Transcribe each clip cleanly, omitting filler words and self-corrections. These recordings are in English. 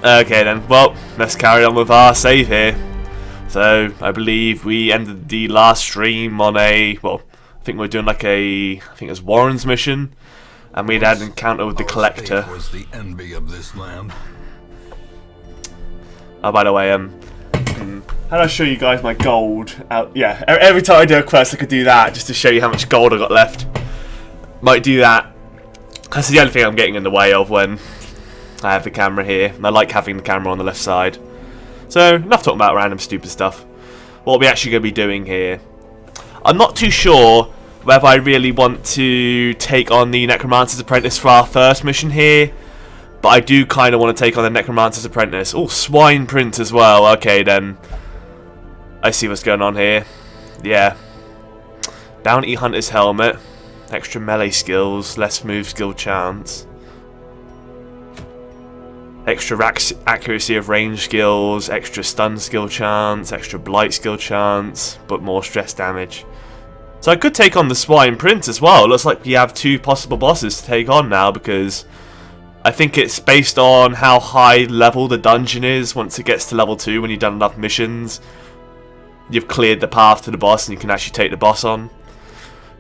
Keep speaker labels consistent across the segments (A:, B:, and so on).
A: Okay then, well, let's carry on with our save here. So, I believe we ended the last stream on a, well, I think we're doing like I think it was Warren's mission, and we'd had an encounter with the Collector.
B: Was the envy of this land.
A: Oh, by the way, how do I show you guys my gold? Yeah, every time I do a quest I could do that, just to show you how much gold I got left. Might do that. That's the only thing I'm getting in the way of when I have the camera here, and I like having the camera on the left side. So, enough talking about random stupid stuff. What are we actually going to be doing here? I'm not too sure whether I really want to take on the Necromancer's Apprentice for our first mission here, but I do kind of want to take on the Necromancer's Apprentice. Oh, Swine Prince as well. Okay, then. I see what's going on here. Yeah. Bounty Hunter's Helmet. Extra melee skills. Less move skill chance. Extra accuracy of range skills, extra stun skill chance, extra blight skill chance, but more stress damage. So I could take on the Swine Prince as well. It looks like we have 2 possible bosses to take on now, because I think it's based on how high level the dungeon is. Once it gets to level 2, when you've done enough missions, you've cleared the path to the boss and you can actually take the boss on.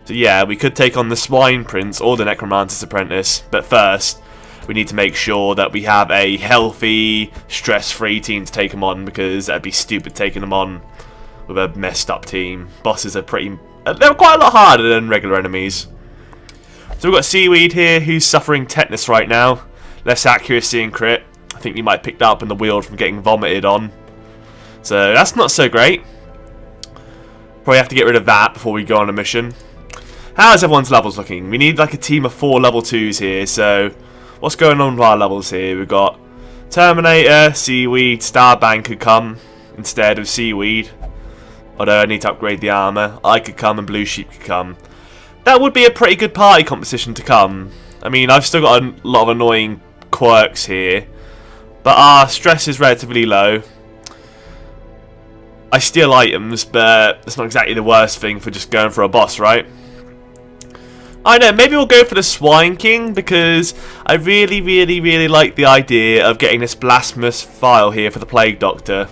A: So yeah, we could take on the Swine Prince or the Necromancer's Apprentice, but first we need to make sure that we have a healthy, stress-free team to take them on, because that'd be stupid taking them on with a messed up team. Bosses are they're quite a lot harder than regular enemies. So we've got Seaweed here, who's suffering tetanus right now. Less accuracy and crit. I think you might have picked that up in the Weald from getting vomited on. So that's not so great. Probably have to get rid of that before we go on a mission. How's everyone's levels looking? We need like a team of 4 level 2s here, so what's going on with our levels here? We've got Terminator, Seaweed, Starbank could come instead of Seaweed. Although I need to upgrade the armour. I could come and Blue Sheep could come. That would be a pretty good party composition to come. I mean, I've still got a lot of annoying quirks here, but our stress is relatively low. I steal items, but it's not exactly the worst thing for just going for a boss, right? I know, maybe we'll go for the Swine King, because I really like the idea of getting this blasphemous vial here for the Plague Doctor.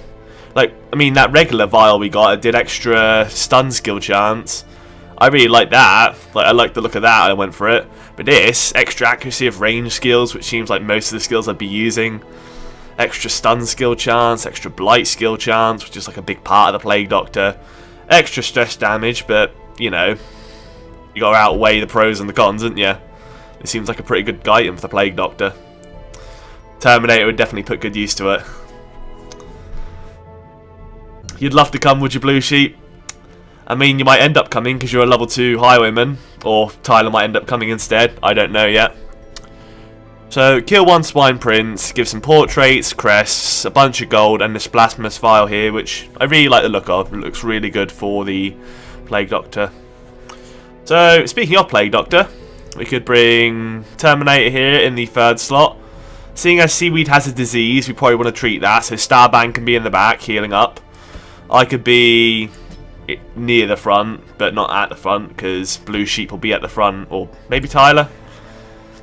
A: Like, I mean, that regular vial we got, it did extra stun skill chance. I really like that. Like, I like the look of that, I went for it. But this, extra accuracy of range skills, which seems like most of the skills I'd be using. Extra stun skill chance, extra blight skill chance, which is like a big part of the Plague Doctor. Extra stress damage, but, you know, you got to outweigh the pros and the cons, didn't you? It seems like a pretty good item for the Plague Doctor. Terminator would definitely put good use to it. You'd love to come, would you, Blue Sheep? I mean, you might end up coming because you're a level 2 highwayman, or Tyler might end up coming instead. I don't know yet. So, kill 1 Swine Prince, give some portraits, crests, a bunch of gold, and this blasphemous vial here, which I really like the look of. It looks really good for the Plague Doctor. So, speaking of Plague Doctor, we could bring Terminator here in the 3rd slot. Seeing as Seaweed has a disease, we probably want to treat that, so Starbank can be in the back, healing up. I could be near the front, but not at the front, because Blue Sheep will be at the front, or maybe Tyler?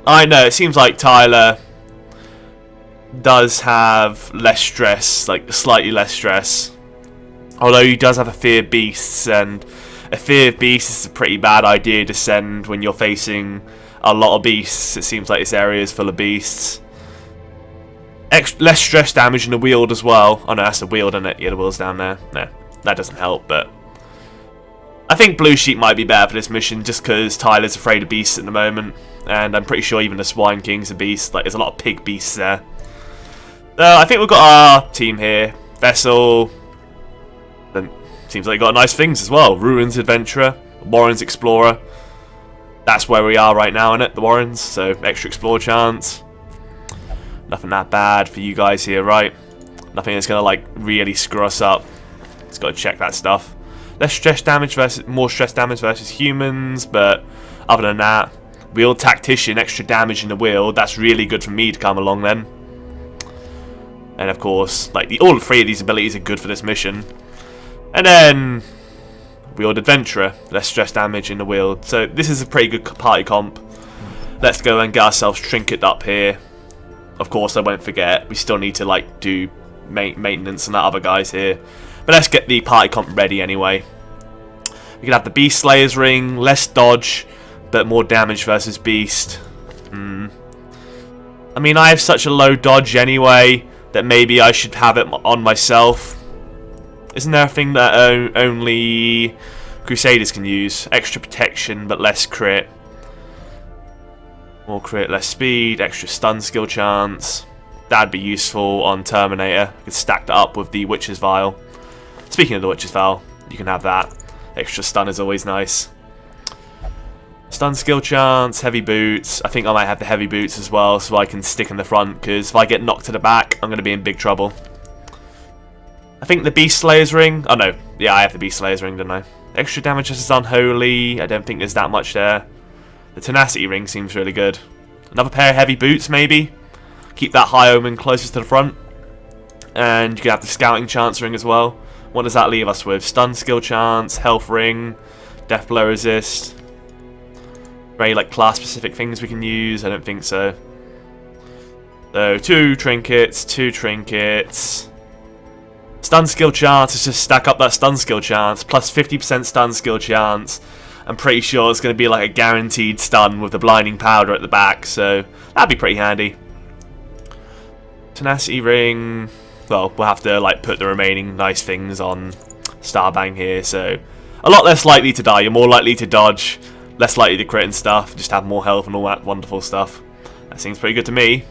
A: I know, it seems like Tyler does have less stress, like slightly less stress. Although he does have a fear of beasts, and a fear of beasts is a pretty bad idea to send when you're facing a lot of beasts. It seems like this area is full of beasts. Less stress damage in the Weald as well. Oh no, that's the Weald, isn't it? Yeah, the Weald's down there. No, that doesn't help, but I think Blue Sheep might be better for this mission just because Tyler's afraid of beasts at the moment. And I'm pretty sure even the Swine King's a beast. Like, there's a lot of pig beasts there. So, I think we've got our team here. Vessel. Then seems like you got nice things as well. Ruins Adventurer. Warren's Explorer. That's where we are right now, innit? The Warrens. So, extra explore chance. Nothing that bad for you guys here, right? Nothing that's going to, like, really screw us up. Just got to check that stuff. Less stress damage versus... More stress damage versus humans, but other than that... Weald Tactician, extra damage in the Weald. That's really good for me to come along then. And of course, like all 3 of these abilities are good for this mission. And then Weald Adventurer, less stress damage in the Weald. So this is a pretty good party comp. Let's go and get ourselves trinketed up here. of course I won't forget, we still need to like do maintenance on that other guys here. But let's get the party comp ready anyway. We can have the Beast Slayer's ring, less dodge, but more damage versus Beast. I mean, I have such a low dodge anyway that maybe I should have it on myself. Isn't there a thing that only Crusaders can use? Extra protection, but less crit. More crit, less speed, extra stun skill chance. That'd be useful on Terminator. You could stack that up with the Witch's Vial. Speaking of the Witch's Vial, you can have that. Extra stun is always nice. Stun skill chance, heavy boots. I think I might have the heavy boots as well so I can stick in the front, because if I get knocked to the back, I'm going to be in big trouble. I think the Beast Slayer's ring. Oh no, yeah, I have the Beast Slayer's ring, don't I? Extra damage as Unholy. I don't think there's that much there. The Tenacity ring seems really good. Another pair of heavy boots, maybe. Keep that High Omen closest to the front. And you can have the Scouting Chance ring as well. What does that leave us with? Stun skill chance, health ring, death blow resist. Very like class specific things we can use? I don't think so. So 2 trinkets, 2 trinkets. Stun skill chance is just stack up that stun skill chance. Plus 50% stun skill chance. I'm pretty sure it's going to be like a guaranteed stun with the blinding powder at the back. So that'd be pretty handy. Tenacity ring. Well, we'll have to like put the remaining nice things on Starbang here. So a lot less likely to die. You're more likely to dodge. Less likely to crit and stuff. Just have more health and all that wonderful stuff. That seems pretty good to me.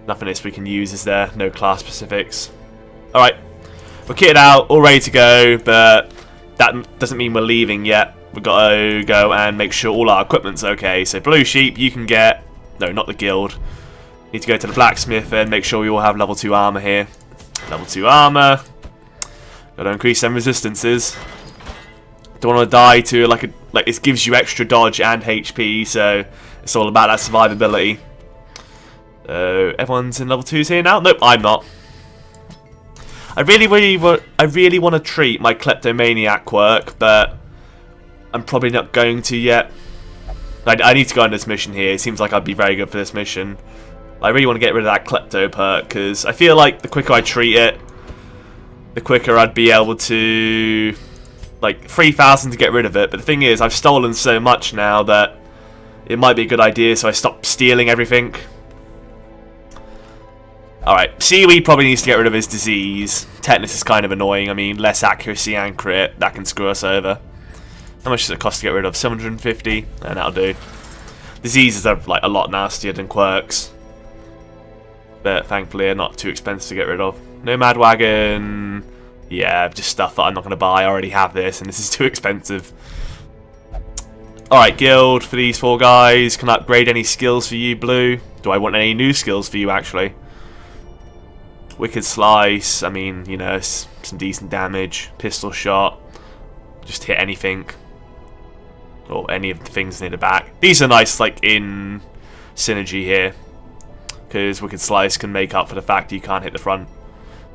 A: Nothing else we can use, is there? No class specifics. Alright. We're kitted out, all ready to go, but that doesn't mean we're leaving yet. We've got to go and make sure all our equipment's okay. So Blue Sheep, you can get... No, not the guild. Need to go to the blacksmith and make sure we all have level 2 armor here. Level 2 armor. Got to increase them resistances. Don't want to die to like it gives you extra dodge and HP, so it's all about that survivability. So everyone's in level 2s here now. Nope, I'm not. I really want to treat my kleptomaniac quirk, but I'm probably not going to yet. I need to go on this mission here. It seems like I'd be very good for this mission. I really want to get rid of that klepto perk, because I feel like the quicker I treat it, the quicker I'd be able to... Like, 3,000 to get rid of it, but the thing is, I've stolen so much now that it might be a good idea, so I stop stealing everything. Alright, Seaweed probably needs to get rid of his disease. Tetanus is kind of annoying. I mean, less accuracy and crit, that can screw us over. How much does it cost to get rid of? 750? And that'll do. Diseases are like a lot nastier than quirks. But thankfully they're not too expensive to get rid of. Nomad Wagon... Yeah, just stuff that I'm not going to buy. I already have this, and this is too expensive. Alright, guild for these 4 guys. Can I upgrade any skills for you, Blue? Do I want any new skills for you, actually? Wicked Slice. I mean, you know, some decent damage. Pistol Shot. Just hit anything. Or any of the things near the back. These are nice, like, in synergy here. Because Wicked Slice can make up for the fact that you can't hit the front.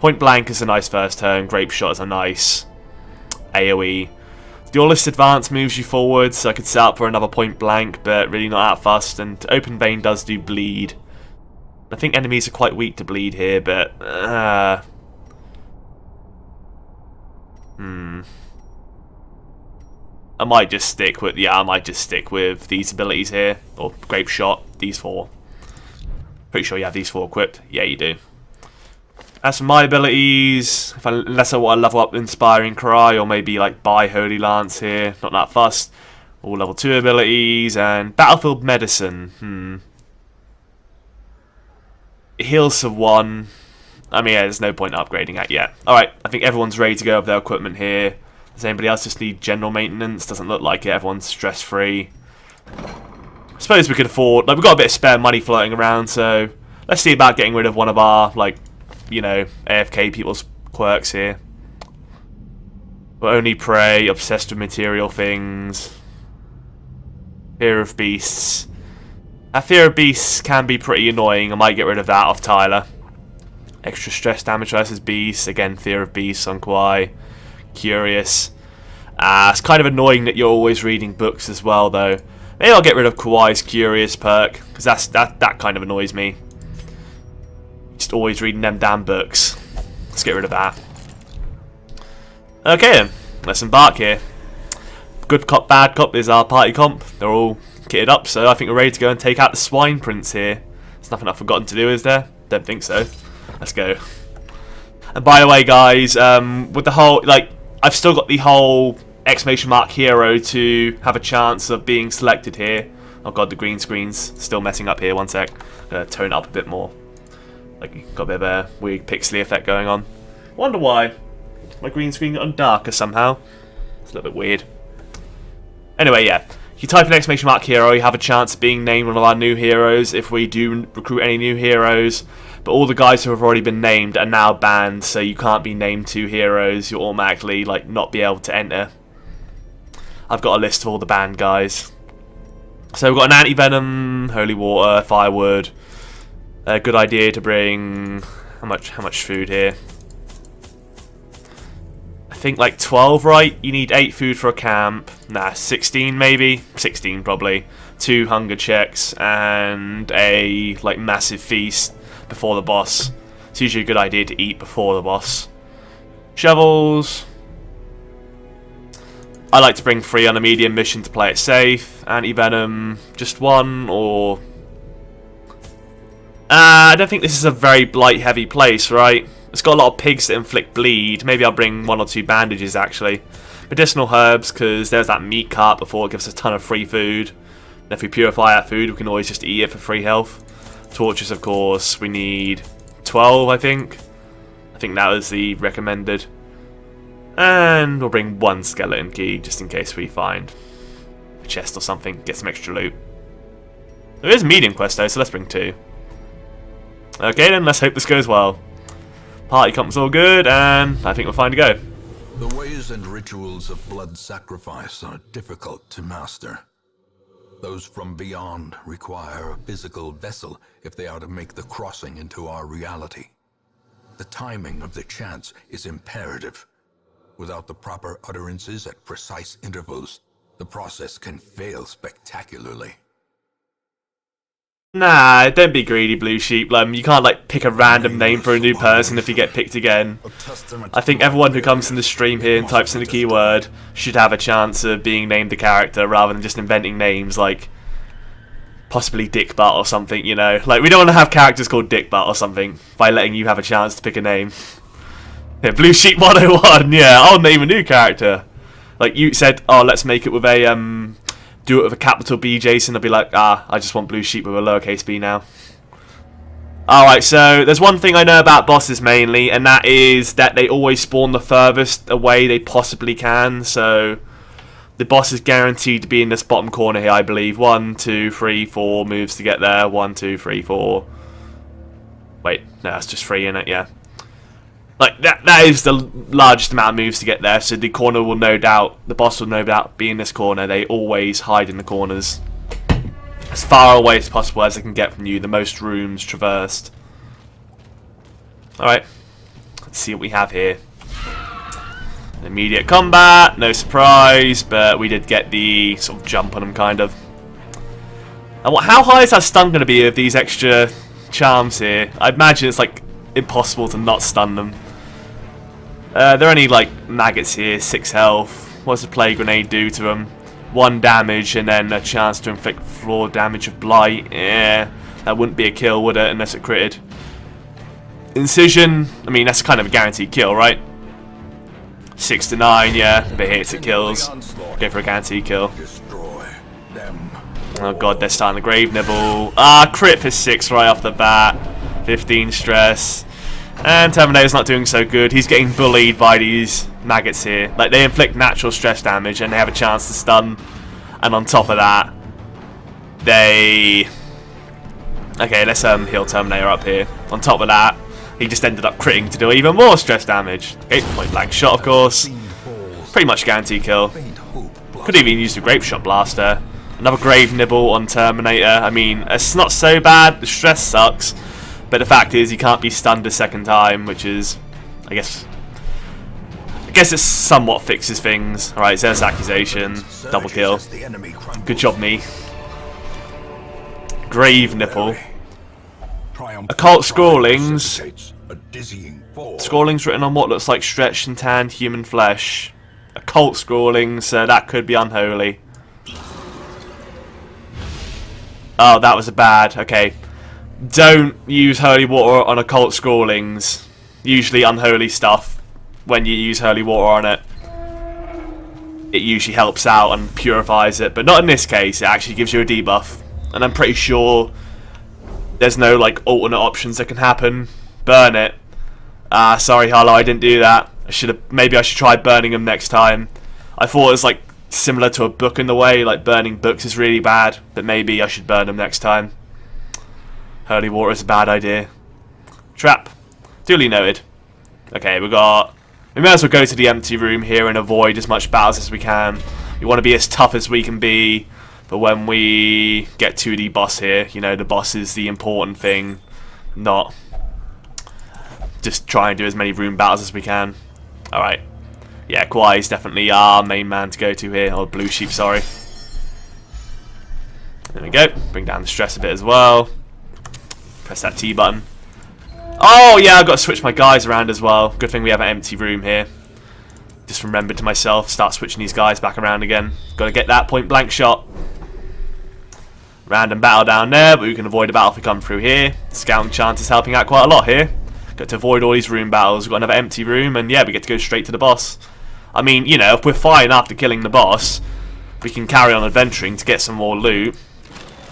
A: Point Blank is a nice first turn, Grape Shot is a nice AoE. Duelist Advance moves you forward, so I could set up for another Point Blank, but really not that fussed, and Open Vein does do bleed. I think enemies are quite weak to bleed here, but... I might just stick with... Yeah, I might just stick with these abilities here, or Grape Shot, these 4. Pretty sure you have these 4 equipped. Yeah, you do. As for my abilities, unless I want to level up Inspiring Cry or maybe like buy Holy Lance here, not that fussed. All level 2 abilities and Battlefield Medicine. It heals for 1. I mean, yeah, there's no point in upgrading that yet. Alright, I think everyone's ready to go with their equipment here. Does anybody else just need general maintenance? Doesn't look like it. Everyone's stress free. I suppose we could afford, like, we've got a bit of spare money floating around, so let's see about getting rid of one of our, like, you know, AFK people's quirks here. We're only prey, obsessed with material things. Fear of beasts. That fear of beasts can be pretty annoying. I might get rid of that off Tyler. Extra stress damage versus beasts. Again, fear of beasts on Kwai. Curious. It's kind of annoying that you're always reading books as well, though. Maybe I'll get rid of Kwai's Curious perk, because that kind of annoys me. just always reading them damn books. Let's get rid of that. Okay then, let's embark here. Good cop, bad cop is our party comp. They're all kitted up, so I think we're ready to go and take out the Swine Prince here. There's nothing I've forgotten to do, is there? Don't think so. Let's go. And by the way, guys, with the whole, like, I've still got the whole exclamation mark hero to have a chance of being selected here. Oh god, the green screen's still messing up here. One sec. I'm gonna tone it up a bit more. Like, got a bit of a weird pixely effect going on. Wonder why my green screen got darker somehow. It's a little bit weird. Anyway, yeah. If you type in exclamation mark hero, you have a chance of being named one of our new heroes if we do recruit any new heroes. But all the guys who have already been named are now banned, so you can't be named 2 heroes. You'll automatically, like, not be able to enter. I've got a list of all the banned guys. So we've got an anti-venom, holy water, firewood. A good idea to bring how much food here? I think like 12, right? You need 8 food for a camp. Nah, 16 maybe. 16 probably. 2 hunger checks and a like massive feast before the boss. It's usually a good idea to eat before the boss. Shovels. I like to bring 3 on a medium mission to play it safe. Anti-venom, just 1 or... I don't think this is a very blight-heavy place, right? It's got a lot of pigs that inflict bleed. Maybe I'll bring 1 or 2 bandages, actually. Medicinal herbs, because there's that meat cart before. It gives us a ton of free food. And if we purify that food, we can always just eat it for free health. Torches, of course. We need 12, I think. I think that was the recommended. And we'll bring 1 skeleton key, just in case we find a chest or something. Get some extra loot. There is a medium quest, though, so let's bring 2. Okay, then, let's hope this goes well. Party comp's all good, and I think we're fine to go.
B: The ways and rituals of blood sacrifice are difficult to master. Those from beyond require a physical vessel if they are to make the crossing into our reality. The timing of the chants is imperative. Without the proper utterances at precise intervals, the process can fail spectacularly.
A: Nah, don't be greedy, Blue Sheep. You can't like pick a random name for a new person if you get picked again. I think everyone who comes in the stream here and types in the keyword should have a chance of being named the character rather than just inventing names like possibly Dick Butt or something, you know. Like, we don't want to have characters called Dick Butt or something by letting you have a chance to pick a name. Yeah, Blue Sheep 101, yeah, I'll name a new character. Like, you said, oh, let's make it with a, do it with a capital B, Jason. I'll be like, I just want Blue Sheep with a lowercase b now. Alright, so there's one thing I know about bosses mainly, and that is that they always spawn the furthest away they possibly can. So the boss is guaranteed to be in this bottom corner here, I believe. 1, 2, 3, 4 moves to get there. 1, 2, 3, 4. Wait, no, that's just 3 in it, yeah. Like, that is the largest amount of moves to get there, so the corner will no doubt, the boss will no doubt be in this corner. They always hide in the corners. As far away as possible as they can get from you, the most rooms traversed. Alright, let's see what we have here. Immediate combat, no surprise, but we did get the sort of jump on them, kind of. And how high is that stun going to be with these extra charms here? I imagine it's like impossible to not stun them. There are only like maggots here, 6 health. What does the plague grenade do to them? 1 damage and then a chance to inflict 4 damage of blight. Yeah, that wouldn't be a kill, would it, unless it critted. Incision, I mean, that's kind of a guaranteed kill, right? 6 to 9, yeah, if it hits, it kills. Go for a guaranteed kill. Oh god, they're starting the grave nibble. Crit for 6 right off the bat. 15 stress. And Terminator's not doing so good. He's getting bullied by these maggots here. Like, they inflict natural stress damage and they have a chance to stun. And on top of that, they... Okay, let's heal Terminator up here. On top of that, he just ended up critting to do even more stress damage. Okay, point blank shot, of course. Pretty much guaranteed kill. Could even use the grape shot blaster. Another grave nibble on Terminator. I mean, it's not so bad. The stress sucks. But the fact is, he can't be stunned a second time, which is, I guess it somewhat fixes things. Alright, so there's accusation. Double kill. Good job, me. Grave nipple. Occult Scrawlings.
B: A dizzying fall.
A: Scrawlings written on what looks like stretched and tanned human flesh. Occult Scrawlings, so that could be unholy. Oh, that was a bad. Okay. Don't use holy water on occult scrawlings. Usually unholy stuff. When you use holy water on it, it usually helps out and purifies it. But not in this case. It actually gives you a debuff. And I'm pretty sure there's no like alternate options that can happen. Burn it. Sorry Harlow, I didn't do that. Maybe I should try burning them next time. I thought it was like similar to a book in the way, like burning books is really bad, but maybe I should burn them next time. Holy water is a bad idea. Trap. Duly noted. Okay, we may as well go to the empty room here and avoid as much battles as we can. We want to be as tough as we can be, but when we get to the boss here, you know, the boss is the important thing, not just try and do as many room battles as we can. Alright. Yeah, Kwai is definitely our main man to go to here. Or Blue Sheep, sorry. There we go. Bring down the stress a bit as well. Press that T button. Oh, yeah, I've got to switch my guys around as well. Good thing we have an empty room here. Just remembered to myself, start switching these guys back around again. Got to get that point blank shot. Random battle down there, but we can avoid a battle if we come through here. Scouting chance is helping out quite a lot here. Got to avoid all these room battles. We've got another empty room, and yeah, we get to go straight to the boss. I mean, you know, if we're fine after killing the boss, we can carry on adventuring to get some more loot.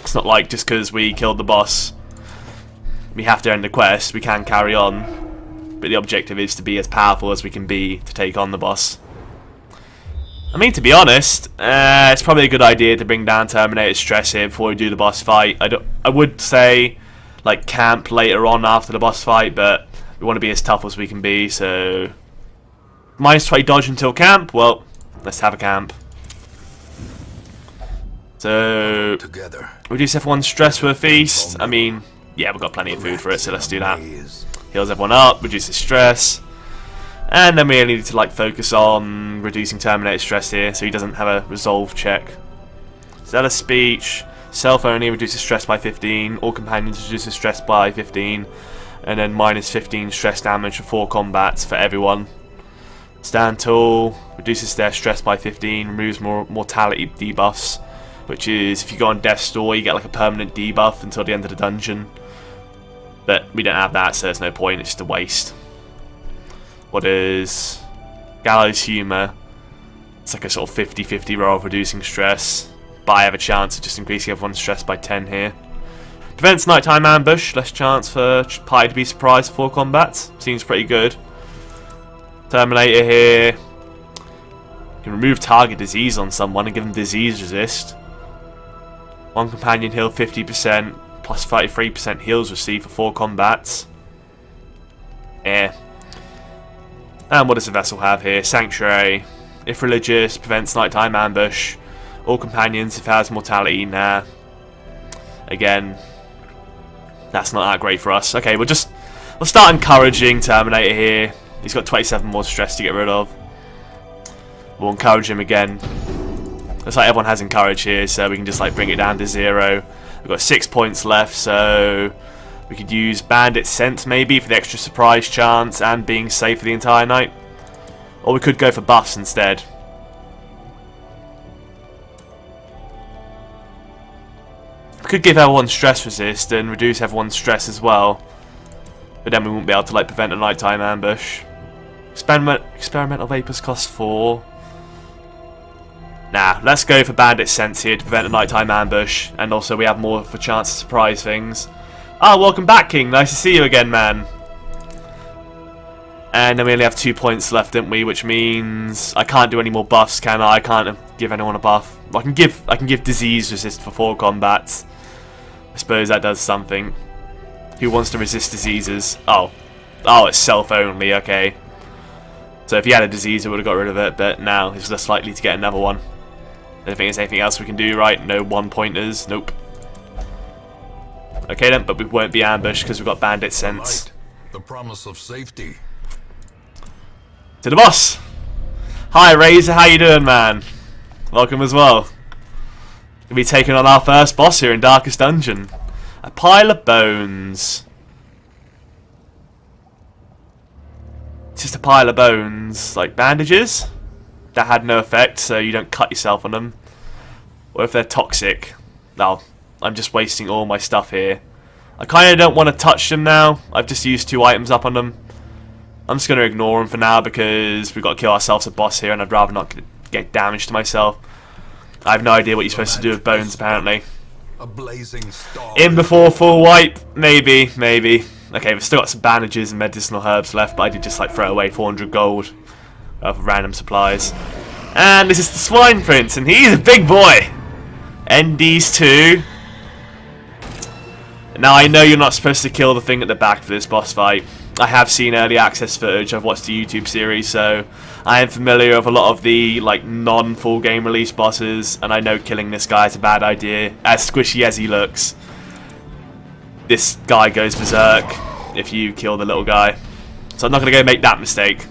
A: It's not like just because we killed the boss, we have to end the quest. We can carry on, but the objective is to be as powerful as we can be to take on the boss. I mean, to be honest, it's probably a good idea to bring down Terminator's stress here before we do the boss fight. I would say, like, camp later on after the boss fight, but we want to be as tough as we can be, so minus 20 dodge until camp. Well, let's have a camp. So
B: Together.
A: reduce everyone's stress for a feast. I mean, yeah, we've got plenty of food for it, so let's do that. Heals everyone up, reduces stress, and then we only need to like focus on reducing Terminator's stress here, so he doesn't have a resolve check. Zealous speech, self only reduces stress by 15. All companions reduces stress by 15. And then minus 15 stress damage for 4 combats for everyone. Stand tall, reduces their stress by 15, removes more mortality debuffs, which is if you go on death's door you get like a permanent debuff until the end of the dungeon. But we don't have that, so there's no point, it's just a waste. What is Gallows Humour? It's like a sort of 50-50 roll of reducing stress, but I have a chance of just increasing everyone's stress by 10 here. Prevents nighttime ambush, less chance for party to be surprised before combat. Seems pretty good. Terminator here. You can remove target disease on someone and give them disease resist. One companion heal 50%, plus 33% heals received for 4 combats. Eh. And what does the vessel have here? Sanctuary. If religious, prevents nighttime ambush. All companions, if it has mortality, nah. Again, that's not that great for us. Okay, we'll start encouraging Terminator here. He's got 27 more stress to get rid of. We'll encourage him again. Looks like everyone has encourage here, so we can just like bring it down to 0. We've got 6 points left, so we could use Bandit Sense maybe for the extra surprise chance and being safe for the entire night. Or we could go for buffs instead. We could give everyone stress resist and reduce everyone's stress as well. But then we won't be able to like prevent a nighttime ambush. Experimental vapors cost 4. Nah, let's go for Bandit Sense here to prevent a nighttime ambush. And also we have more of a chance to surprise things. Ah, welcome back, King. Nice to see you again, man. And then we only have 2 points left, don't we? Which means I can't do any more buffs, can I? I can't give anyone a buff. I can give disease resist for 4 combats. I suppose that does something. Who wants to resist diseases? Oh, it's self only. Okay. So if he had a disease, it would have got rid of it. But now he's less likely to get another one. I don't think there's anything else we can do, right? No 1-pointers. Nope. Okay then, but we won't be ambushed because we've got Bandit Sense.
B: Right. The promise of safety.
A: To the boss. Hi Razor, how you doing, man? Welcome as well. We'll be taking on our first boss here in Darkest Dungeon. A pile of bones. just a pile of bones. Like bandages? That had no effect, so you don't cut yourself on them. Or if they're toxic. Well, I'm just wasting all my stuff here. I kind of don't want to touch them now. I've just used 2 items up on them. I'm just going to ignore them for now because we've got to kill ourselves a boss here and I'd rather not get damage to myself. I have no idea what you're supposed to do with bones, apparently.
B: A blazing star.
A: In before full wipe? Maybe. Okay, we've still got some bandages and medicinal herbs left, but I did just like throw away 400 gold of random supplies. And this is the Swine Prince, and he's a big boy! End these 2. Now, I know you're not supposed to kill the thing at the back for this boss fight. I have seen early access footage, I've watched the YouTube series, so I am familiar with a lot of the like non-full game release bosses, and I know killing this guy is a bad idea. As squishy as he looks, this guy goes berserk if you kill the little guy. So I'm not going to go make that mistake.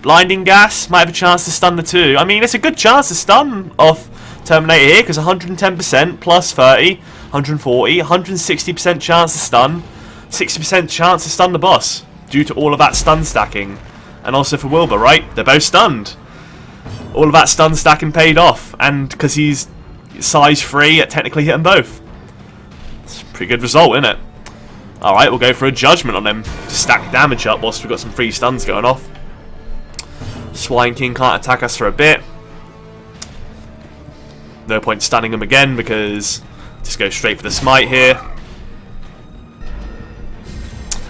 A: Blinding gas might have a chance to stun the 2. I mean, it's a good chance to stun off Terminator here, because 110% plus 30, 140, 160% chance to stun, 60% chance to stun the boss, due to all of that stun stacking. And also for Wilbur, right? They're both stunned. All of that stun stacking paid off, and because he's size 3, it technically hit them both. It's a pretty good result, isn't it? Alright, we'll go for a judgment on him to stack damage up whilst we've got some free stuns going off. Swine King can't attack us for a bit. No point stunning him again because just go straight for the smite here.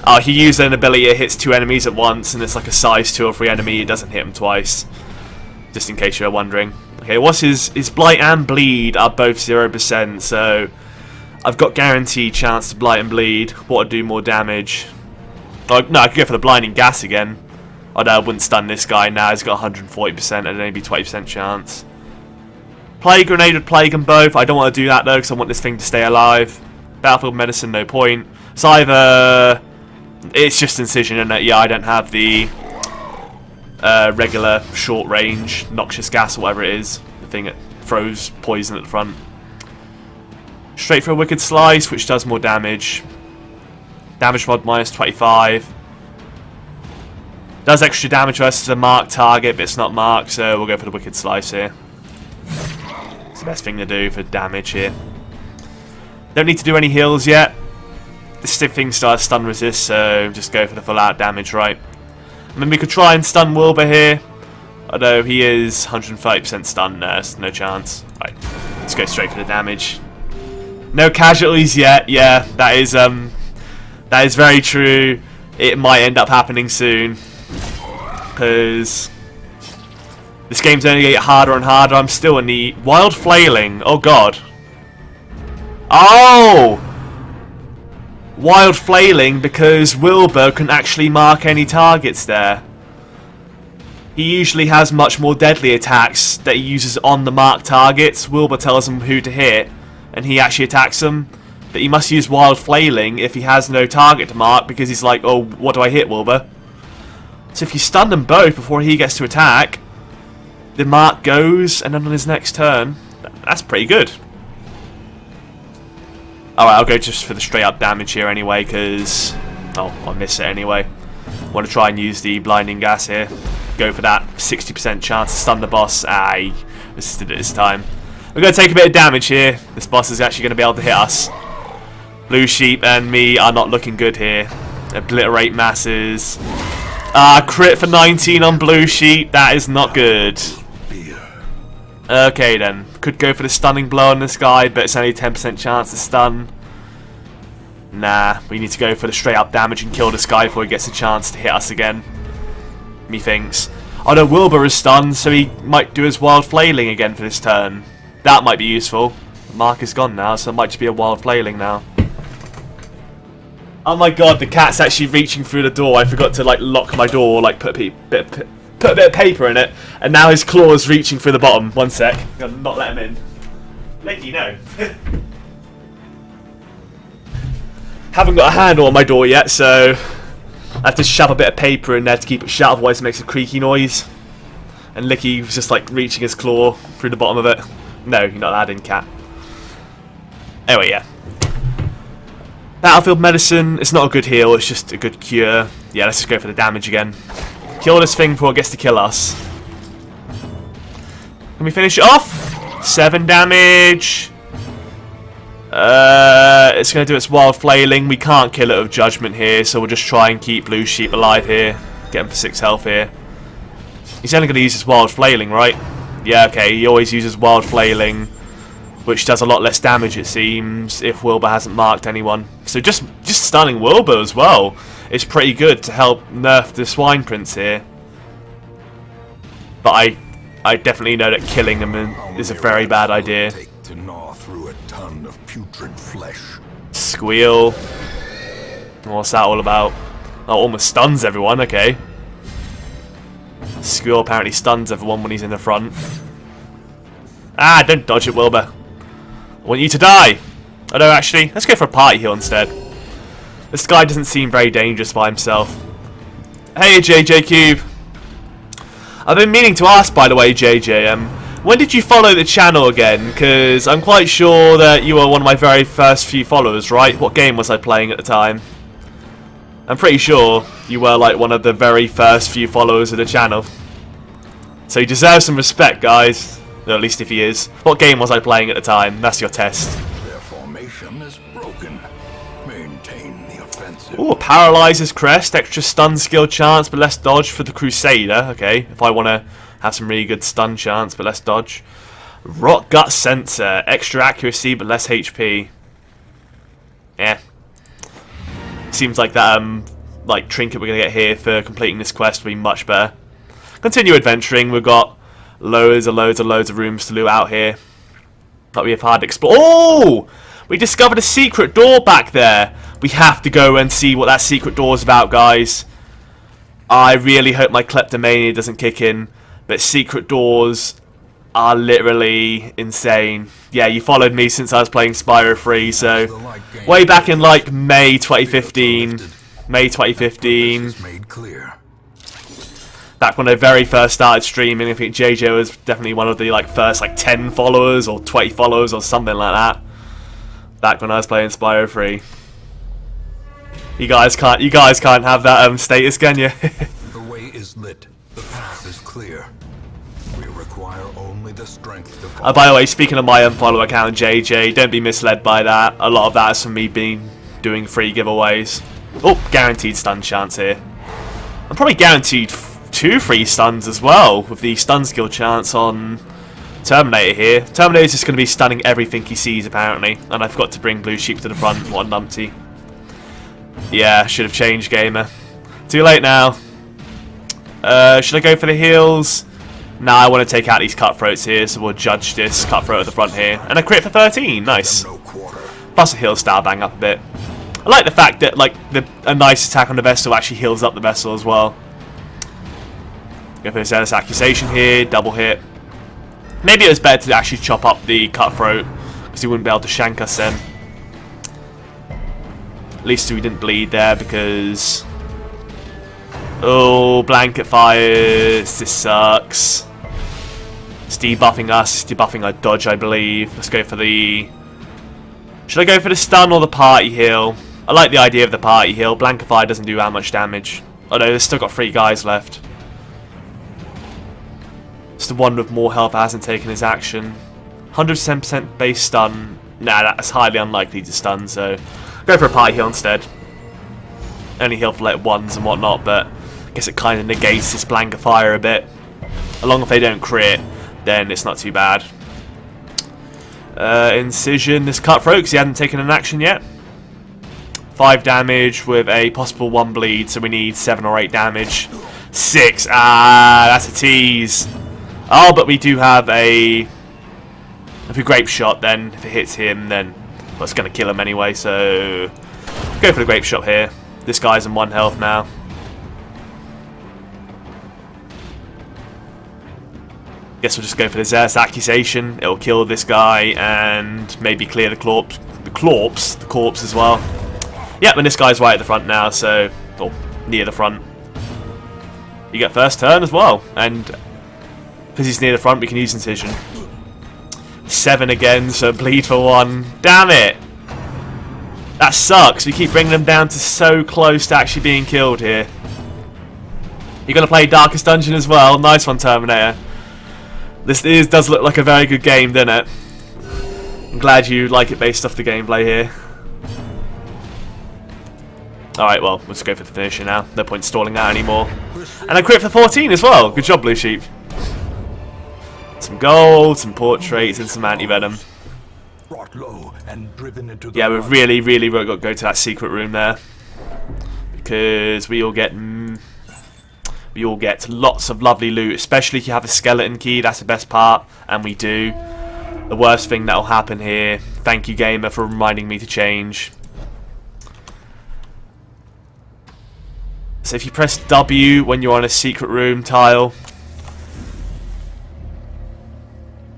A: Oh, he used an ability that hits 2 enemies at once, and it's like a size 2 or 3 enemy. It doesn't hit him twice. Just in case you're wondering. Okay, what's his blight and bleed are both 0%, so I've got guaranteed chance to blight and bleed. What would do more damage? Oh, no, I could go for the blinding gas again. Although I wouldn't stun this guy now. He's got 140% and maybe 20% chance. Plague Grenade would plague them both. I don't want to do that though because I want this thing to stay alive. Battlefield Medicine, no point. So either it's just Incision, isn't it? Yeah, I don't have the regular short range noxious gas or whatever it is. The thing that throws poison at the front. Straight for a Wicked Slice, which does more damage. Damage mod minus 25. Does extra damage versus a marked target, but it's not marked, so we'll go for the Wicked Slice here. It's the best thing to do for damage here. Don't need to do any heals yet. This thing still has stun resist, so just go for the full out damage, right? I mean, we could try and stun Wilbur here, although he is 130% stun there, so no chance. Right, let's go straight for the damage. No casualties yet. Yeah, that is very true. It might end up happening soon, because this game's only getting harder and harder. I'm still in the Wild Flailing. Oh god. Oh! Wild Flailing because Wilbur can actually mark any targets there. He usually has much more deadly attacks that he uses on the marked targets. Wilbur tells him who to hit, and he actually attacks them. But he must use Wild Flailing if he has no target to mark, because he's like, oh, what do I hit, Wilbur? So if you stun them both before he gets to attack, the mark goes, and then on his next turn, that's pretty good. Alright, I'll go just for the straight up damage here anyway, because I'll miss it anyway. Want to try and use the blinding gas here. Go for that 60% chance to stun the boss. I resisted it this time. We're going to take a bit of damage here. This boss is actually going to be able to hit us. Blue Sheep and me are not looking good here. Obliterate masses. Crit for 19 on Blue Sheep. That is not good. Okay then. Could go for the stunning blow on this guy, but it's only a 10% chance to stun. Nah, we need to go for the straight up damage and kill this guy before he gets a chance to hit us again. Methinks. Although Wilbur is stunned, so he might do his Wild Flailing again for this turn. That might be useful. The mark is gone now, so it might just be a Wild Flailing now. Oh my god, the cat's actually reaching through the door. I forgot to like lock my door, like put a bit of paper in it, and now his claw's reaching through the bottom. One sec. I'm gonna not let him in. Lady, no. Haven't got a handle on my door yet, so I have to shove a bit of paper in there to keep it shut, otherwise it makes a creaky noise. And Licky was just like reaching his claw through the bottom of it. No, you're not allowed in, cat. Anyway, yeah. Battlefield medicine, it's not a good heal, it's just a good cure. Yeah, let's just go for the damage again. Kill this thing before it gets to kill us. Can we finish it off? 7 damage. It's going to do its wild flailing. We can't kill it with judgment here, so we'll just try and keep Blue Sheep alive here. Get him for 6 health here. He's only going to use his wild flailing, right? Yeah, okay, he always uses wild flailing, which does a lot less damage, it seems, if Wilbur hasn't marked anyone. So just stunning Wilbur as well is pretty good to help nerf the Swine Prince here. But I definitely know that killing him is a very bad idea.
B: To gnaw through a ton of putrid flesh.
A: Squeal. What's that all about? Oh, almost stuns everyone, okay. Squeal apparently stuns everyone when he's in the front. Ah, don't dodge it, Wilbur. I want you to die. Oh no, actually, let's go for a party heal instead. This guy doesn't seem very dangerous by himself. Hey, JJ Cube. I've been meaning to ask, by the way, JJ, when did you follow the channel again? Because I'm quite sure that you were one of my very first few followers, right? What game was I playing at the time? I'm pretty sure you were like one of the very first few followers of the channel. So you deserve some respect, guys. Or at least if he is. What game was I playing at the time? That's your test.
B: Their formation is broken. Maintain the offensive.
A: Ooh, Paralyzer's Crest. Extra stun skill chance, but less dodge for the Crusader. Okay, if I want to have some really good stun chance, but less dodge. Rock Gut Sensor. Extra accuracy, but less HP. Yeah. Seems like that like trinket we're going to get here for completing this quest will be much better. Continue adventuring. We've got loads of rooms to loot out here. But we have hard to explore. Oh! We discovered a secret door back there. We have to go and see what that secret door is about, guys. I really hope my kleptomania doesn't kick in. But secret doors are literally insane. Yeah, you followed me since I was playing Spyro 3, so way back in like May 2015. May 2015. Back when I very first started streaming, I think JJ was definitely one of the like first like 10 followers or 20 followers or something like that. Back when I was playing Spyro 3. You guys can't have that status, can you?
B: The way is lit. The path is clear. We require only the strength to follow.
A: By the way, speaking of my unfollow account, JJ, don't be misled by that. A lot of that is from me doing free giveaways. Oh, guaranteed stun chance here. I'm probably guaranteed 2 free stuns as well with the stun skill chance on Terminator here. Terminator's just going to be stunning everything he sees apparently, and I forgot to bring Blue Sheep to the front. What a numpty. Yeah, should have changed, gamer. Too late now. Should I go for the heals? Nah, I want to take out these cutthroats here, so we'll judge this cutthroat at the front here. And a crit for 13, nice. Plus a heal style bang up a bit. I like the fact that like a nice attack on the vessel actually heals up the vessel as well. Go for this accusation here, double hit. Maybe it was better to actually chop up the cutthroat, because he wouldn't be able to shank us then. At least we didn't bleed there, because... Oh, blanket fires. This sucks. It's debuffing us. It's debuffing our dodge, I believe. Let's go for the... Should I go for the stun or the party heal? I like the idea of the party heal. Blanket fire doesn't do that much damage. Oh no, there's still got 3 guys left. It's the one with more health that hasn't taken his action. 110% base stun. Nah, that's highly unlikely to stun, so... Go for a party heal instead. Only heal for like 1s and whatnot, but... I guess it kind of negates this blanket fire a bit. Along if they don't crit, then it's not too bad. Incision, this cutthroat, because he hadn't taken an action yet. 5 damage with a possible 1 bleed, so we need 7 or 8 damage. 6, that's a tease. Oh, but we do have a grape shot then. If it hits him, then well, it's going to kill him anyway, so go for the grape shot here. This guy's on 1 health now. Guess we'll just go for the Zeus accusation. It'll kill this guy and maybe clear the corpse as well. Yep, and this guy's right at the front now, so or near the front. You get first turn as well, and because he's near the front, we can use incision. 7 again, so bleed for 1. Damn it! That sucks. We keep bringing them down to so close to actually being killed here. You're going to play Darkest Dungeon as well. Nice one, Terminator. This does look like a very good game, doesn't it? I'm glad you like it based off the gameplay here. Alright, well, let's go for the finisher now. No point stalling out anymore. And I crit for 14 as well. Good job, Blue Sheep. Some gold, some portraits, and some anti-venom. Yeah, we've really got to go to that secret room there. Because we all get lots of lovely loot. Especially if you have a skeleton key, that's the best part. And we do. The worst thing that'll happen here. Thank you, gamer, for reminding me to change. So if you press W when you're on a secret room tile.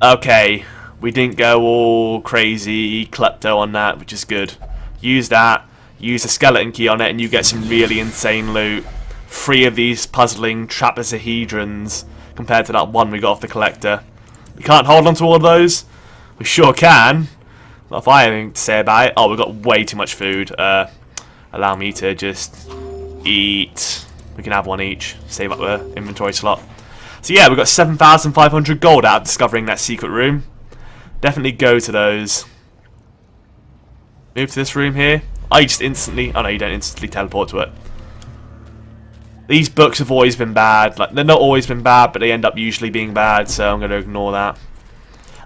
A: Okay, we didn't go all crazy klepto on that, which is good. Use that, use a skeleton key on it, and you get some really insane loot. 3 of these puzzling trapezohedrons compared to that one we got off the collector. We can't hold on to all of those. We sure can. Not if I have anything to say about it. Oh, we've got way too much food. Allow me to just eat. We can have one each. Save up the inventory slot. So yeah, we've got 7,500 gold out of discovering that secret room. Definitely go to those. Move to this room here. I just instantly... Oh no, you don't instantly teleport to it. These books have always been bad. Like, they're not always been bad, but they end up usually being bad, so I'm going to ignore that.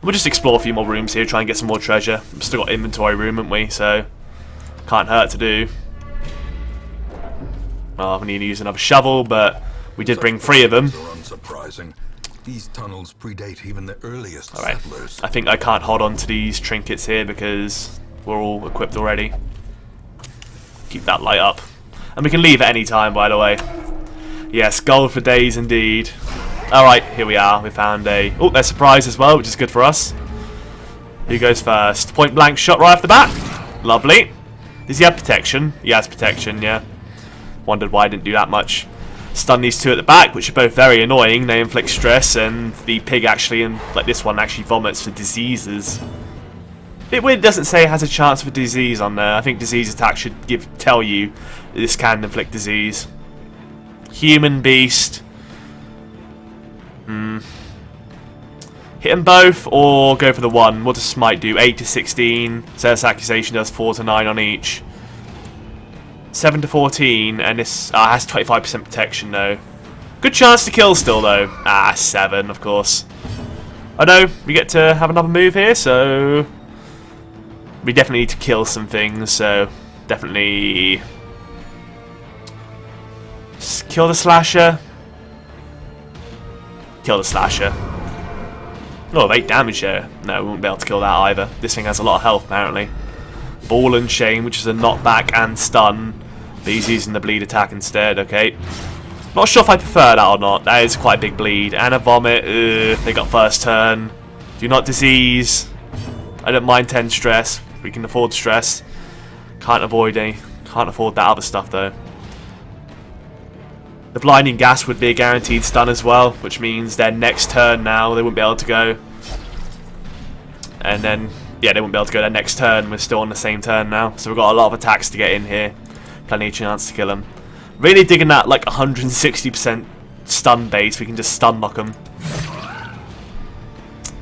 A: We'll just explore a few more rooms here, try and get some more treasure. We've still got inventory room, haven't we? So, can't hurt to do. Well, we need to use another shovel, but we did bring 3 of them.
B: Unsurprising. These tunnels predate even the earliest
A: Alright,
B: settlers.
A: I think I can't hold on to these trinkets here because we're all equipped already. Keep that light up. And we can leave at any time, by the way. Yes, gold for days indeed. Alright, here we are. We found a... Oh, there's a surprise as well, which is good for us. Who goes first? Point blank shot right off the bat. Lovely. Does he have protection? He has protection, yeah. Wondered why I didn't do that much. Stun these 2 at the back, which are both very annoying. They inflict stress, and the pig actually, and like this one, actually vomits for diseases. It weird doesn't say it has a chance for disease on there. I think disease attack should tell you that this can inflict disease. Human beast. Hit them both, or go for the one. What does smite do? 8 to 16. Zealous accusation does 4 to 9 on each. 7 to 14, and this has 25% protection though. Good chance to kill still though. 7 of course. I know, we get to have another move here, so... We definitely need to kill some things, so... Definitely... Just kill the slasher. Kill the slasher. Oh, 8 damage there. No, we won't be able to kill that either. This thing has a lot of health apparently. Ball and chain, which is a knockback and stun. But he's using the bleed attack instead, okay. Not sure if I prefer that or not. That is quite a big bleed. And a vomit. They got first turn. Do not disease. I don't mind 10 stress. We can afford stress. Can't avoid any. Can't afford that other stuff though. The blinding gas would be a guaranteed stun as well, which means their next turn now they wouldn't be able to go. And then, yeah, they wouldn't be able to go their next turn. We're still on the same turn now, so we've got a lot of attacks to get in here. Plenty of chance to kill them. Really digging that like 160% stun base. We can just stun lock them.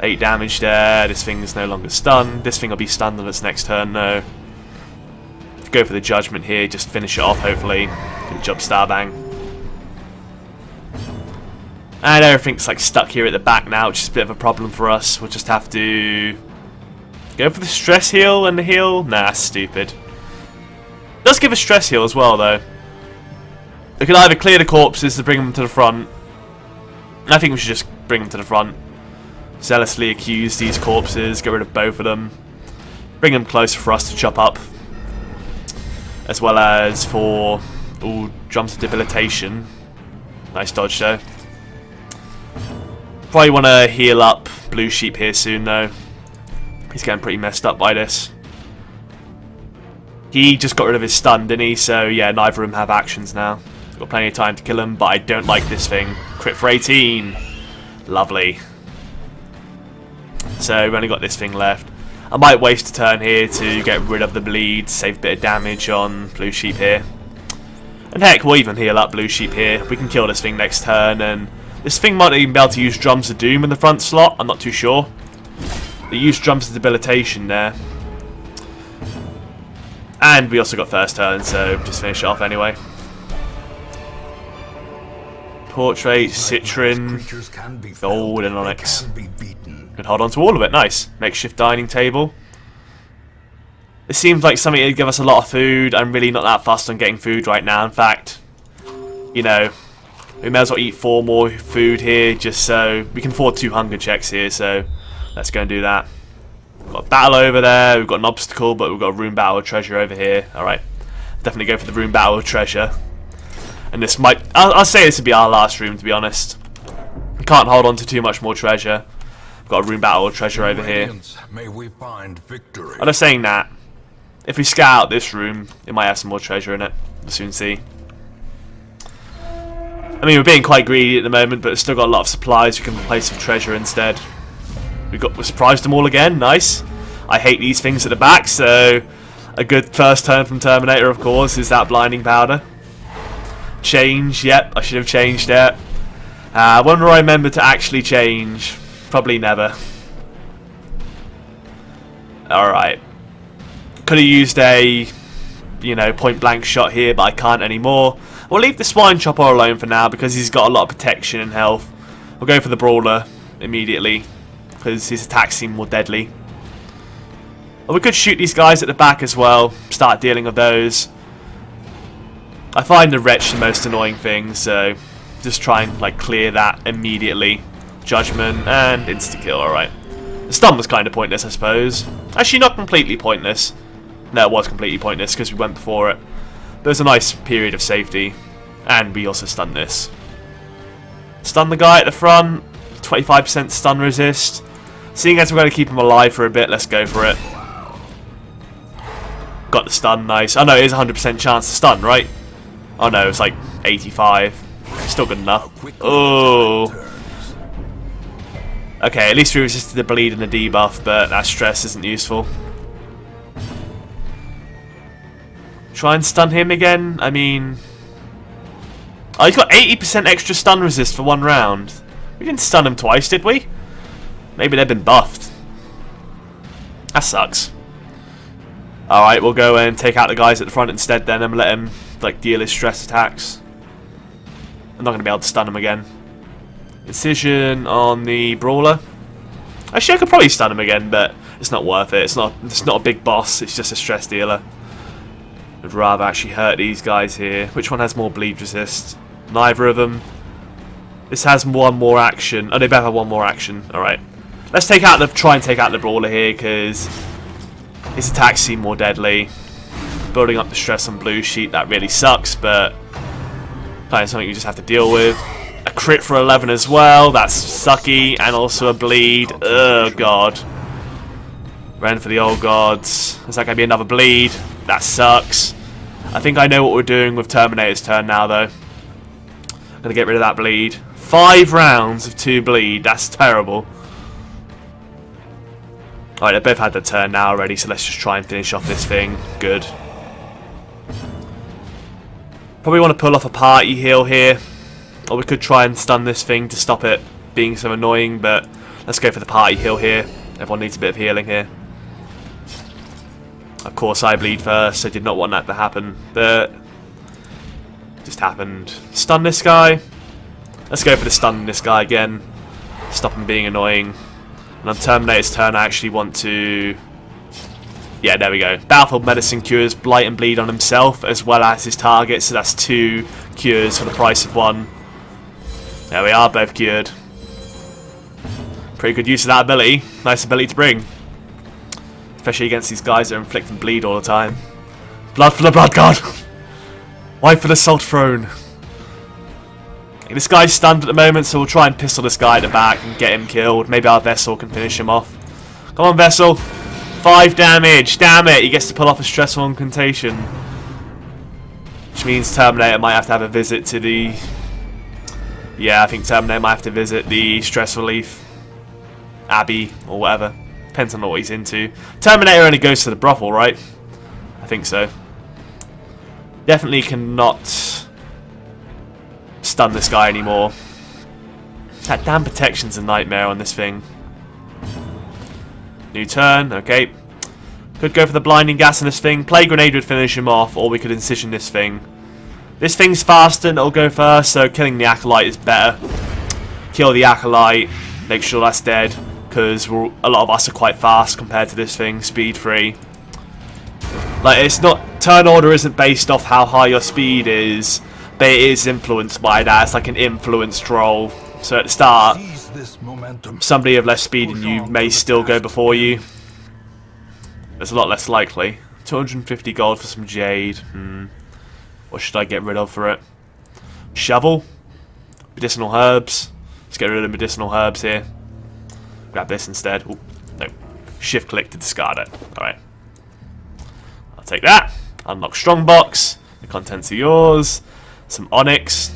A: 8 damage there. This thing is no longer stunned. This thing will be stunned on its next turn though. Go for the judgment here. Just finish it off hopefully. Good job, Starbang. And everything's like stuck here at the back now, which is a bit of a problem for us. We'll just have to go for the stress heal and the heal. Nah, stupid. Does give a stress heal as well though. We can either clear the corpses to bring them to the front. I think we should just bring them to the front. Zealously accuse these corpses, get rid of both of them. Bring them closer for us to chop up. As well as for... Ooh, drums of debilitation. Nice dodge though. Probably want to heal up Blue Sheep here soon though. He's getting pretty messed up by this. He just got rid of his stun, didn't he? So yeah, neither of them have actions now. Got plenty of time to kill him, but I don't like this thing. Crit for 18. Lovely. So we've only got this thing left. I might waste a turn here to get rid of the bleed, save a bit of damage on Blue Sheep here. And heck, we'll even heal up Blue Sheep here. We can kill this thing next turn, and this thing might even be able to use Drums of Doom in the front slot. I'm not too sure. They use Drums of Debilitation there. And we also got first turn, so just finish it off anyway. Portrait, Citron, Gold, and Onyx. Can hold on to all of it, nice. Makeshift dining table. It seems like something that would give us a lot of food. I'm really not that fussed on getting food right now. In fact, you know, we may as well eat 4 more food here just so we can afford 2 hunger checks here, so let's go and do that. We've got a battle over there, we've got an obstacle, but we've got a room battle of treasure over here. Alright, definitely go for the room battle of treasure. And this might, I'll say this would be our last room, to be honest. We can't hold on to too much more treasure. We've got a room battle of treasure over here.
B: May we find victory.
A: I'm just saying that. If we scout out this room, it might have some more treasure in it. We'll soon see. I mean, we're being quite greedy at the moment, but it's still got a lot of supplies we can replace with treasure instead. We surprised them all again, nice. I hate these things at the back, so a good first turn from Terminator, of course, is that blinding powder. Change, yep, I should have changed it. When will I remember to actually change? Probably never. Alright. Could have used a, you know, point blank shot here, but I can't anymore. We'll leave the Swine Chopper alone for now because he's got a lot of protection and health. We'll go for the Brawler immediately because his attacks seem more deadly. But we could shoot these guys at the back as well, start dealing with those. I find the Wretch the most annoying thing, so just try and like clear that immediately. Judgment and insta-kill, alright. The stun was kind of pointless, I suppose. Actually, not completely pointless. No, it was completely pointless because we went before it. But it was a nice period of safety. And we also stunned this. Stun the guy at the front. 25% stun resist. Seeing as we're going to keep him alive for a bit, let's go for it. Got the stun, nice. Oh no, it is 100% chance to stun, right? Oh no, it's like 85. Still good enough. Oh. Okay, at least we resisted the bleed and the debuff, but that stress isn't useful. Try and stun him again? I mean... Oh, he's got 80% extra stun resist for 1 round. We didn't stun him twice, did we? Maybe they've been buffed. That sucks. Alright, we'll go and take out the guys at the front instead then and let him like deal his stress attacks. I'm not going to be able to stun him again. Incision on the Brawler. Actually, I could probably stun him again, but it's not worth it. It's not a big boss, it's just a stress dealer. I'd rather actually hurt these guys here. Which one has more bleed resist? Neither of them. This has 1 more action. Oh, they both have 1 more action. Alright. Let's try and take out the Brawler here, because his attacks seem more deadly. Building up the stress on Blue Sheet, that really sucks, but kind of something you just have to deal with. A crit for 11 as well, that's sucky, and also a bleed. Oh god. Ran for the old gods. Is that going to be another bleed? That sucks. I think I know what we're doing with Terminator's turn now, though. I'm going to get rid of that bleed. 5 rounds of 2 bleed, that's terrible. Alright, they've both had their turn now already, so let's just try and finish off this thing. Good. Probably want to pull off a party heal here. Or we could try and stun this thing to stop it being so annoying, but let's go for the party heal here. Everyone needs a bit of healing here. Of course I bleed first, I did not want that to happen, but it just happened. Stun this guy. Let's go for the stun this guy again. Stop him being annoying. And on Terminator's turn I actually want to... Yeah, there we go. Battlefield Medicine cures Blight and Bleed on himself as well as his target, so that's 2 cures for the price of 1. There we are, both cured. Pretty good use of that ability. Nice ability to bring. Especially against these guys that are inflicting bleed all the time. Blood for the Blood God! White for the Salt Throne! This guy's stunned at the moment, so we'll try and pistol this guy at the back and get him killed. Maybe our Vessel can finish him off. Come on, Vessel! 5 damage! Damn it! He gets to pull off a stressful incantation. Which means Terminator might have to have a visit to the... Yeah, I think Terminator might have to visit the stress relief Abbey or whatever. Depends on what he's into. Terminator only goes to the brothel, right? I think so. Definitely cannot stun this guy anymore. That damn protection's a nightmare on this thing. New turn, okay. Could go for the blinding gas on this thing. Play grenade would finish him off, or we could incision this thing. This thing's faster and it'll go first, so killing the acolyte is better. Kill the acolyte, make sure that's dead, because a lot of us are quite fast compared to this thing, speed 3. Like, it's not, turn order isn't based off how high your speed is, but it is influenced by that. It's like an influenced roll. So at the start, somebody of less speed than you may still go before you. It's a lot less likely. 250 gold for some jade. What should I get rid of for it? Shovel? Medicinal herbs? Let's get rid of medicinal herbs here. Grab this instead. Ooh, no. Shift click to discard it. Alright. I'll take that. Unlock strongbox. The contents are yours. Some onyx.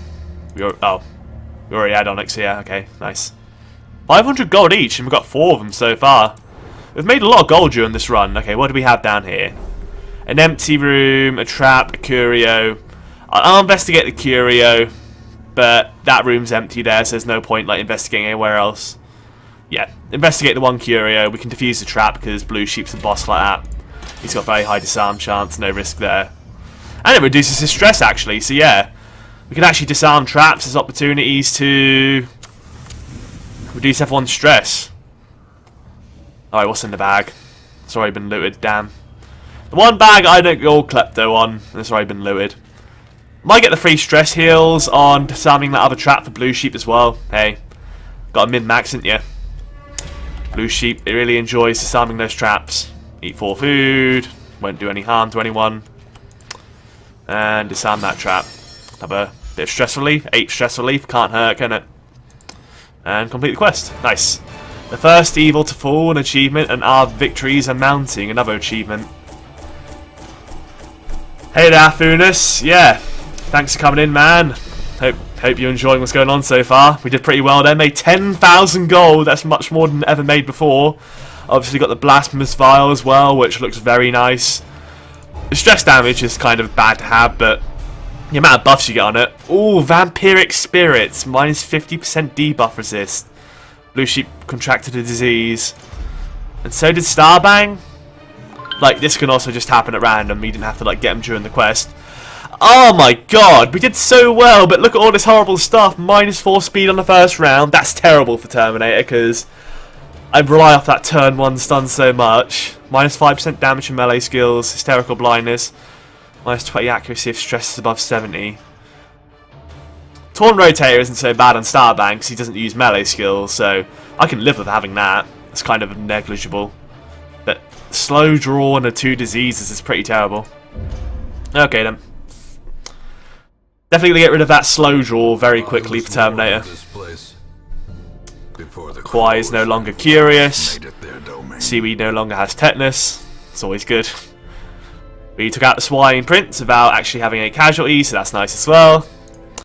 A: We already had onyx here. Okay, nice. 500 gold each, and we've got 4 of them so far. We've made a lot of gold during this run. Okay, what do we have down here? An empty room, a trap, a curio. I'll investigate the curio, but that room's empty there, so there's no point like investigating anywhere else. Yeah, investigate the one curio. We can defuse the trap because Blue Sheep's a boss like that. He's got very high disarm chance, no risk there. And it reduces his stress actually, so yeah. We can actually disarm traps as opportunities to reduce everyone's stress. Alright, what's in the bag? It's already been looted, damn. The one bag I don't go klepto on, it's already been looted. Might get the free stress heals on disarming that other trap for Blue Sheep as well. Hey, got a min-max, didn't you? Blue Sheep, it really enjoys disarming those traps. Eat 4 food, won't do any harm to anyone. And disarm that trap. Have a bit of stress relief. 8 stress relief, can't hurt, can it? And complete the quest. Nice. The first evil to fall, an achievement, and our victories are mounting, another achievement. Hey there, Funas. Yeah, thanks for coming in, man. Hope you're enjoying what's going on so far. We did pretty well there. Made 10,000 gold. That's much more than ever made before. Obviously got the Blasphemous Vial as well, which looks very nice. The stress damage is kind of bad to have, but the amount of buffs you get on it. Ooh, Vampiric Spirits. Minus 50% debuff resist. Blue Sheep contracted a disease. And so did Starbang. Like, this can also just happen at random. You didn't have to, like, get them during the quest. Oh my god, we did so well, but look at all this horrible stuff. Minus 4 speed on the first round. That's terrible for Terminator, because I rely off that turn 1 stun so much. Minus 5% damage from melee skills. Hysterical blindness. Minus 20 accuracy if stress is above 70. Torn Rotator isn't so bad on Starbang because he doesn't use melee skills, so I can live with having that. It's kind of negligible. But slow draw and the 2 diseases is pretty terrible. Okay then. Definitely get rid of that slow draw very quickly for Terminator. Kwai is no longer curious. Seaweed no longer has tetanus. It's always good. We took out the Swine Prince without actually having any casualties, so that's nice as well.